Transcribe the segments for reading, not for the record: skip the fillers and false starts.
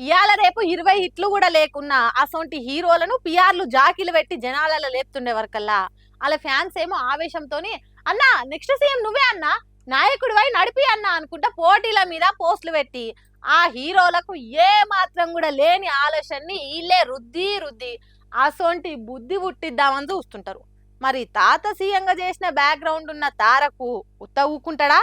ఇయాల రేపు 20 హిట్లు కూడా లేకున్నా అసొంటి హీరోలను పిఆర్లు జాకీలు పెట్టి జనాలలో లేపుతుండే వరకల్లా వాళ్ళ ఫ్యాన్స్ ఏమో ఆవేశంతోని అన్నా నెక్స్ట్ సీఎం నువ్వే అన్నా నాయకుడివై నడిపి అన్నా అనుకుంటా పోటీల మీద పోస్టులు పెట్టి ఆ హీరోలకు ఏ మాత్రం కూడా లేని ఆలోచనని వీళ్ళే రుద్ది రుద్ది అసొంటి బుద్ధి పుట్టిద్దామని చూస్తుంటారు. మరి తాత సీఎంగా చేసిన బ్యాక్గ్రౌండ్ ఉన్న తారకు ఉత్త ఊకుంటాడా?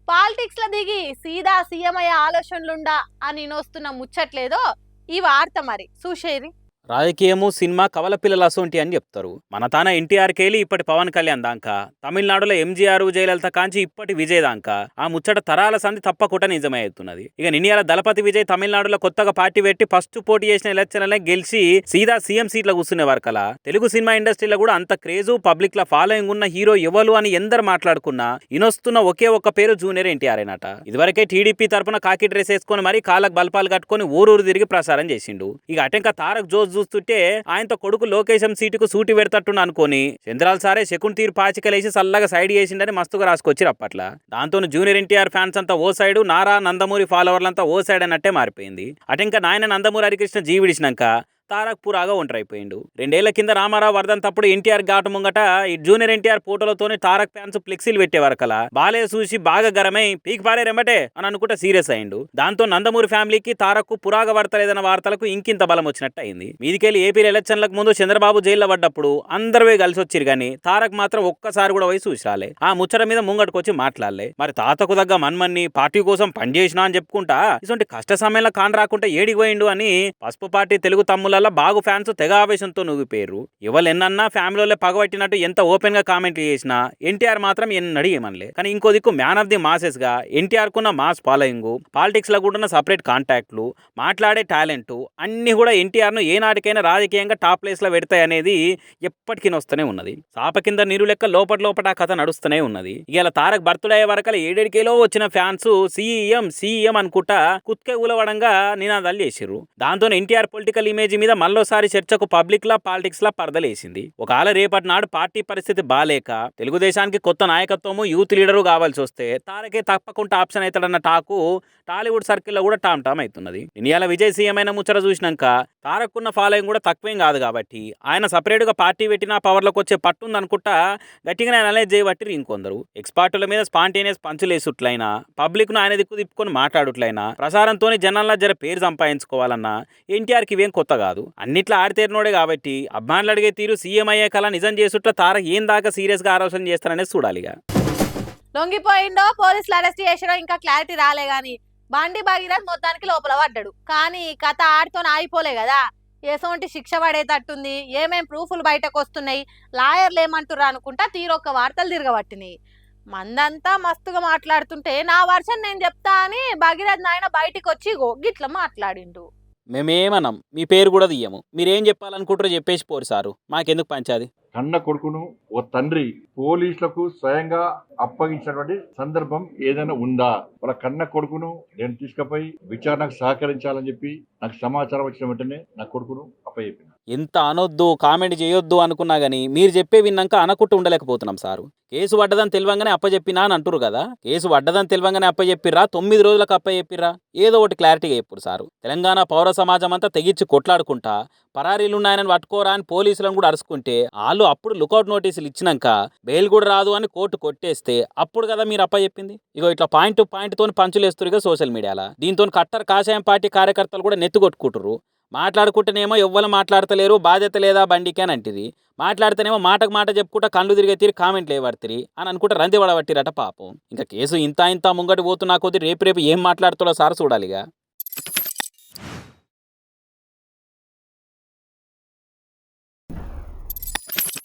పాలిటిక్స్ లో దిగి సీదా సీఎం అయ్యే ఆలోచనలుండా అని నొస్తున్న ముచ్చట్లేదో ఈ వార్త మరి చూసేది. రాజకీయము సినిమా కవల పిల్లల అసోంటి అని చెప్తారు. మన తాన ఎన్టీఆర్ కేలి ఇప్పటి పవన్ కళ్యాణ్ దాకా, తమిళనాడులో ఎంజీఆర్ జయలలిత కాంచి ఇప్పటి విజయ్ దాకా ఆ ముచ్చట తరాల సంధి తప్పకుండా నిజమే అవుతున్నది. ఇక నిన్నయాల దళపతి విజయ్ తమిళనాడులో కొత్తగా పార్టీ పెట్టి ఫస్ట్ పోటీ చేసిన ఎలక్షన్లనే గెలిచి సీదా సీఎం సీట్లో కూర్చునే వరకలా తెలుగు సినిమా ఇండస్ట్రీలో కూడా అంత క్రేజు పబ్లిక్ ల ఫాలోయింగ్ ఉన్న హీరో ఎవరు అని ఎందరు మాట్లాడుకున్నా ఇనొస్తున్న ఒకే ఒక్క పేరు జూనియర్ ఎన్టీఆర్ అయినట. ఇదివరకే టీడీపీ తరపున కాకి డ్రెస్ వేసుకొని మరి కాళ్ళకు బల్పాలు కట్టుకొని ఊరూరు తిరిగి ప్రసారం చేసిండు. ఇక అటెంక తారక్ జోస్ చూస్తుంటే ఆయనతో కొడుకు లోకేశం సీటుకు సూటి పెడతట్టును అనుకోని చంద్రాల్ సారే శకున్ తీరు పాచికలేసి సల్లగా సైడ్ చేసిండని మస్తుగా రాసుకొచ్చి అప్పట్ల. దాంతో జూనియర్ ఎన్టీఆర్ ఫ్యాన్స్ అంతా ఓ సైడు, నారా నందమూరి ఫాలోవర్లంతా ఓ సైడ్ అన్నట్టే మారిపోయింది. అటెంక నాయన నందమూరి హరికృష్ణ జీవిడిచినాక తారక్ పురాగా ఒంటరైపోయిండు. 2 ఏళ్ల కింద రామారావు వర్ధంతప్పుడు ఎన్టీఆర్ ఘాటు ముంగట ఈ జూనియర్ ఎన్టీఆర్ ఫోటోలతోనే తారక్ ఫ్యాన్స్ ఫ్లెక్సీలు పెట్టే వరకలా బాలే చూసి బాగా గరమై పీక్ పారే రెమ్మటే అని అనుకుంటే సీరియస్ అయిండు. దాంతో నందమూరి ఫ్యామిలీకి తారక్ పురాగా వర్తలేదన్న వార్తలకు ఇంకింత బలం వచ్చినట్టు అయింది. మీదికెళ్ళి ఏపీ ఎలక్షన్లకు ముందు చంద్రబాబు జైల్లో పడ్డప్పుడు అందరివే కలిసి వచ్చిరు గానీ తారక్ మాత్రం ఒక్కసారి కూడా పోయి చూసాలే. ఆ ముచ్చట మీద ముంగట్టుకొచ్చి మాట్లాడలే. మరి తాతకు దగ్గ మన్మన్ని పార్టీ కోసం పనిచేసినా అని చెప్పుకుంటా ఇటువంటి కష్ట సమయంలో కాన్ రాకుంటే ఏడికి పోయిండు అని పసుపు పార్టీ తెలుగు తమ్ముల బాగు ఫ్యాన్స్ తెగ ఆవేశంతో నూగిపోయారు. ఎవరు ఎన్నన్నా ఫ్యామిలీలో పగబట్టినట్టు ఎంత ఓపెన్ గా కామెంట్లు చేసినా ఎన్టీఆర్ మాత్రం ఎన్నడి ఏమనలే. కానీ ఇంకో దిక్కు మ్యాన్ ఆఫ్ ది మాసెస్ గా ఎన్టీఆర్ కున్న మాస్ ఫాలోయింగ్, పాలిటిక్స్ లో కూడా సపరేట్ కాంటాక్ట్లు, మాట్లాడే టాలెంట్ అన్ని కూడా ఎన్టీఆర్ ను ఏనాటికైనా రాజకీయంగా టాప్ ప్లేస్ లో పెడతాయి అనేది ఎప్పటికీ వస్తూనే ఉన్నది. సాప కింద నీరు లెక్క లోపల ఆ కథ నడుస్తూనే ఉన్నది. ఇవాళ తారక్ బర్త్డే అయ్యే వరకల 7 వచ్చిన ఫ్యాన్స్ సీఎం సీఎం అనుకుంటా కుత్కే ఊలవడంగా నినాదాలు చేసిర్రు. దాంతో ఎన్టీఆర్ పొలిటికల్ ఇమేజ్ మీద మళ్ళోసారి చర్చకు పబ్లిక్ లా పాలిటిక్స్ లా పరదలేసింది. ఒకవేళ రేపటి నాడు పార్టీ పరిస్థితి బాలేక తెలుగుదేశానికి కొత్త నాయకత్వము యూత్ లీడరు కావాల్సి వస్తే తారకే తప్పకుండా ఆప్షన్ అవుతాడన్న టాకు టాలీవుడ్ సర్కిల్లో కూడా టామ్ టామ్ అవుతున్నది. ఇనియాల విజయ్ సీఎం అయిన ముచ్చట చూసినాక తారక్కున్న ఫాలోయింగ్ కూడా తక్కువేం కాదు కాబట్టి ఆయన సపరేట్గా పార్టీ పెట్టినా పవర్లోకి వచ్చే పట్టుంది అనుకుంటా గట్టిగానే అనలైజ్ చేయబట్టి ఇంకొందరు ఎక్స్పర్టుల మీద స్పాంటేనియస్ పంచులేసుట్లయినా పబ్లిక్ను ఆయన దిక్కు తిప్పుకొని మాట్లాడుట్లయినా ప్రసారంతో జనాల్లో జర పేరు సంపాదించుకోవాలన్నా ఎన్టీఆర్కి ఇవేం కొత్త కాదు. అన్నిట్లో ఆడితేరినోడే కాబట్టి అభిమానులు అడిగే తీరు సీఎం అయ్యే కళ నిజం చేసుట్ల తారక్ ఏం దాకా సీరియస్గా ఆలోచన చేస్తారనేది చూడాలిగా. లొంగిపోయిండో పోలీసులు అరెస్ట్ చేసాడో ఇంకా క్లారిటీ రాలే గాని బండి భగీరథ్ మొత్తానికి లోపల పడ్డాడు. కానీ కథ ఆడితో ఆగిపోలే కదా, ఎసోంటి శిక్ష పడేటట్టుంది, ఏమేం ప్రూఫ్లు బయటకు వస్తున్నాయి, లాయర్లు ఏమంటుర్రు అనుకుంటా తీరొక్క వార్తలు తిరగబట్టినాయి. మందంతా మస్తుగా మాట్లాడుతుంటే నా వర్షన్ నేను చెప్తా అని భగీరథ్ నాయన బయటికి వచ్చి గిట్ల మాట్లాడిండు. మేమేమనం, మీ పేరు కూడా తీయము, మీరేం చెప్పాలనుకుంటారో చెప్పేసి పోరు సారు, మాకెందుకు పంచాది. కన్న కొడుకును ఓ తండ్రి పోలీసులకు స్వయంగా అప్పగించినటువంటి సందర్భం ఏదైనా ఉందా? వాళ్ళ కన్న కొడుకును నేను తీసుకుపోయి విచారణకు సహకరించాలని చెప్పి నాకు సమాచారం వచ్చిన వెంటనే నా కొడుకును అప్పచెప్పిన. ఎంత అనొద్దు కామెంట్ చేయొద్దు అనుకున్నా గానీ మీరు చెప్పే విన్నాక అనకుంటూ ఉండలేకపోతున్నాం సారు. కేసు పడ్డదని తెలివంగానే అప్పచెప్పినా అని అంటారు కదా, కేసు పడ్డదని తెలివంగానే అప్పచెప్పిర్రా 9 రోజులకు అప్పచెప్పిర్రా? ఏదో ఒకటి క్లారిటీగా చెప్పురు సారు. తెలంగాణ పౌర సమాజం అంతా తెగించి కొట్లాడుకుంటా పరారీలున్నాయని పట్టుకోరా అని పోలీసులను కూడా అరుచుకుంటే వాళ్ళు అప్పుడు లుకౌట్ నోటీసులు ఇచ్చినాక బెయిల్ కూడా రాదు అని కోర్టు కొట్టేస్తే అప్పుడు కదా మీరు అప్పచెప్పింది. ఇగో ఇట్లా పాయింట్ తోని పంచులేస్తురుగా సోషల్ మీడియాలో. దీంతో కట్టర్ కాషాయం పార్టీ కార్యకర్తలు కూడా నెత్తుకొట్టుకుంటురు. మాట్లాడుకుంటేనేమో ఎవ్వరు మాట్లాడతలేరు, బాధ్యత లేదా బండికి అని అంటిది. మాట్లాడితేనేమో మాటకు మాట చెప్పుకుంటా కళ్ళు తిరిగే తీరి కామెంట్లు లేవర్తిరి అని అనుకుంటే రంది పడబట్టిరట పాపం. ఇంకా కేసు ఇంత ముంగటి పోతున్నా కొద్ది రేపు ఏం మాట్లాడుతుందో సార్ చూడాలిగా.